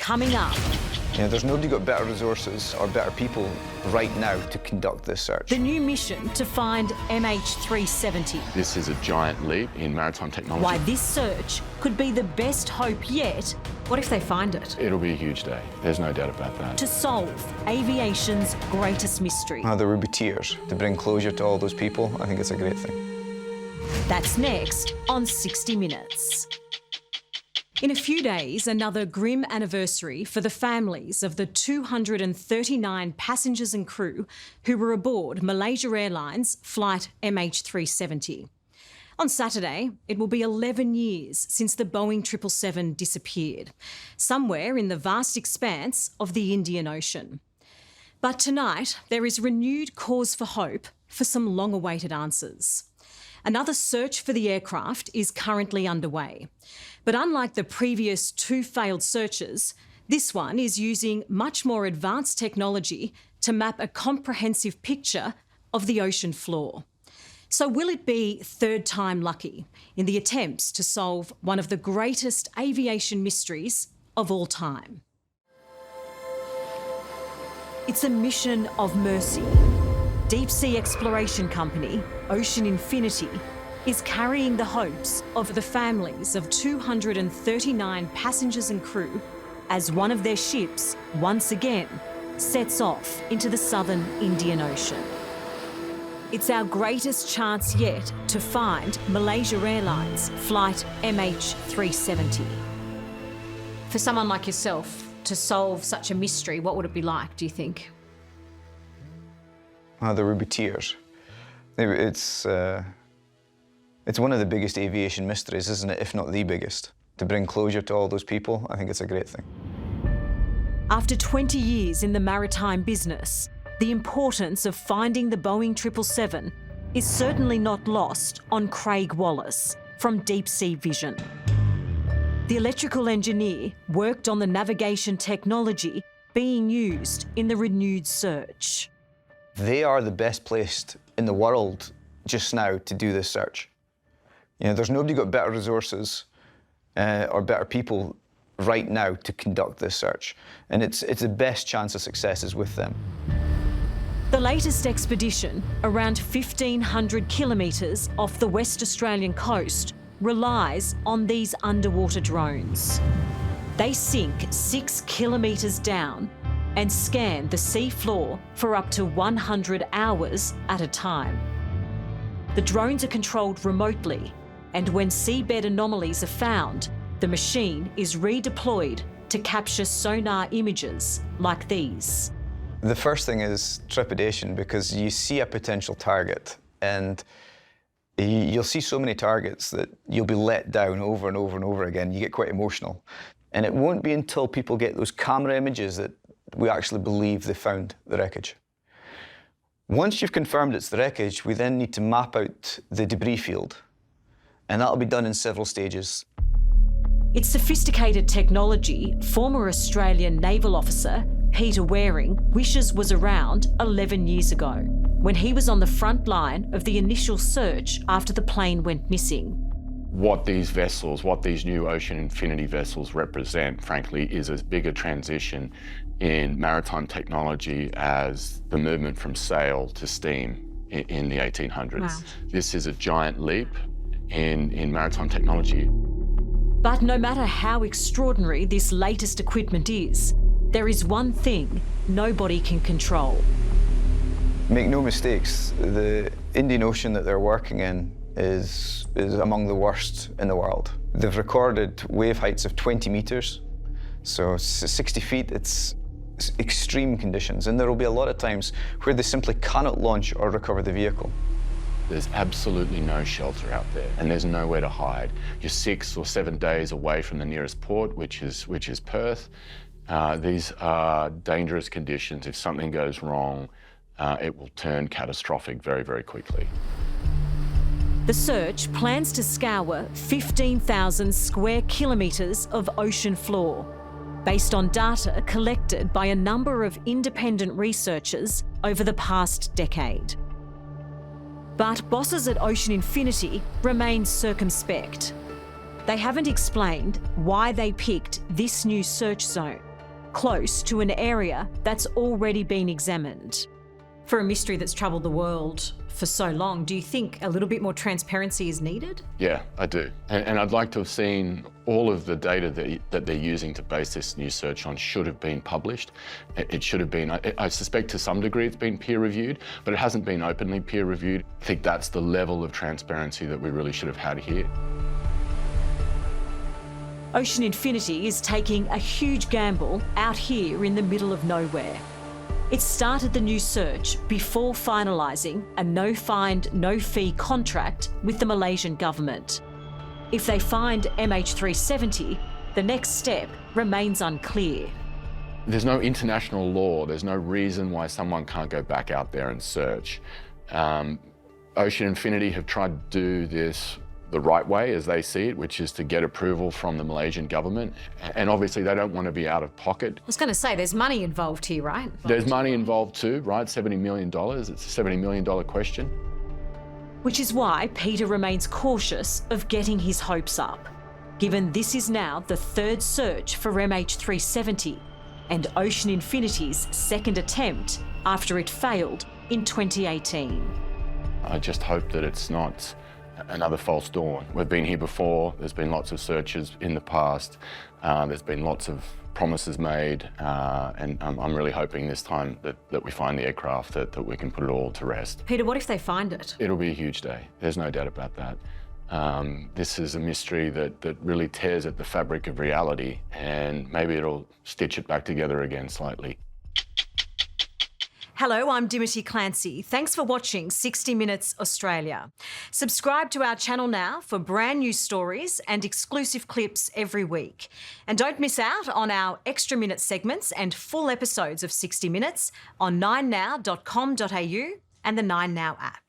coming up. There's nobody got better resources or better people right now to conduct this search. The new mission to find MH370. This is a giant leap in maritime technology. Why this search could be the best hope yet. What if they find it? It'll be a huge day. There's no doubt about that. To solve aviation's greatest mystery. There will be tears. To bring closure to all those people, I think it's a great thing. That's next on 60 Minutes. In a few days, another grim anniversary for the families of the 239 passengers and crew who were aboard Malaysia Airlines flight MH370. On Saturday, it will be 11 years since the Boeing 777 disappeared, somewhere in the vast expanse of the Indian Ocean. But tonight, there is renewed cause for hope for some long-awaited answers. Another search for the aircraft is currently underway. But unlike the previous two failed searches, this one is using much more advanced technology to map a comprehensive picture of the ocean floor. So will it be third time lucky in the attempts to solve one of the greatest aviation mysteries of all time? It's a mission of mercy. Deep sea exploration company Ocean Infinity is carrying the hopes of the families of 239 passengers and crew as one of their ships once again sets off into the southern Indian Ocean. It's our greatest chance yet to find Malaysia Airlines flight MH370. For someone like yourself to solve such a mystery, what would it be like, do you think? There would be tears. It's one of the biggest aviation mysteries, isn't it? If not the biggest. To bring closure to all those people, I think it's a great thing. After 20 years in the maritime business, the importance of finding the Boeing 777 is certainly not lost on Craig Wallace from Deep Sea Vision. The electrical engineer worked on the navigation technology being used in the renewed search. They are the best placed in the world just now to do this search. There's nobody got better resources or better people right now to conduct this search. And it's the best chance of success is with them. The latest expedition, around 1,500 kilometres off the West Australian coast, relies on these underwater drones. They sink 6 kilometres down and scan the sea floor for up to 100 hours at a time. The drones are controlled remotely, and when seabed anomalies are found, the machine is redeployed to capture sonar images like these. The first thing is trepidation, because you see a potential target and you'll see so many targets that you'll be let down over and over and over again. You get quite emotional. And it won't be until people get those camera images that we actually believe they found the wreckage. Once you've confirmed it's the wreckage, we then need to map out the debris field. And that'll be done in several stages. It's sophisticated technology former Australian naval officer Peter Waring wishes was around 11 years ago, when he was on the front line of the initial search after the plane went missing. What these vessels, what these new Ocean Infinity vessels represent, frankly, is as big a transition in maritime technology as the movement from sail to steam in the 1800s. Wow. This is a giant leap in maritime technology. But no matter how extraordinary this latest equipment is, there is one thing nobody can control. Make no mistakes, the Indian Ocean that they're working in is among the worst in the world. They've recorded wave heights of 20 metres, so 60 feet. It's extreme conditions, and there will be a lot of times where they simply cannot launch or recover the vehicle. There's absolutely no shelter out there, and there's nowhere to hide. You're 6 or 7 days away from the nearest port, which is Perth. These are dangerous conditions. If something goes wrong, it will turn catastrophic very, very quickly. The search plans to scour 15,000 square kilometres of ocean floor, based on data collected by a number of independent researchers over the past decade. But bosses at Ocean Infinity remain circumspect. They haven't explained why they picked this new search zone. close to an area that's already been examined. For a mystery that's troubled the world for so long, do you think a little bit more transparency is needed? Yeah, I do. And I'd like to have seen all of the data that they're using to base this new search on should have been published. It should have been, I suspect to some degree it's been peer reviewed, but it hasn't been openly peer reviewed. I think that's the level of transparency that we really should have had here. Ocean Infinity is taking a huge gamble out here in the middle of nowhere. It started the new search before finalising a no-find, no-fee contract with the Malaysian government. If they find MH370, the next step remains unclear. There's no international law, there's no reason why someone can't go back out there and search. Ocean Infinity have tried to do this the right way as they see it, which is to get approval from the Malaysian government. And obviously they don't want to be out of pocket. I was going to say, there's money involved here, right? There's money involved too, right? $70 million, it's a $70 million question. Which is why Peter remains cautious of getting his hopes up, given this is now the third search for MH370 and Ocean Infinity's second attempt after it failed in 2018. I just hope that it's not another false dawn. We've been here before, there's been lots of searches in the past, there's been lots of promises made, and I'm really hoping this time that we find the aircraft, that we can put it all to rest. Peter, what if they find it? It'll be a huge day, there's no doubt about that. This is a mystery that really tears at the fabric of reality, and maybe it'll stitch it back together again slightly. Hello, I'm Dimity Clancey. Thanks for watching 60 Minutes Australia. Subscribe to our channel now for brand new stories and exclusive clips every week. And don't miss out on our extra minute segments and full episodes of 60 Minutes on 9now.com.au and the 9Now app.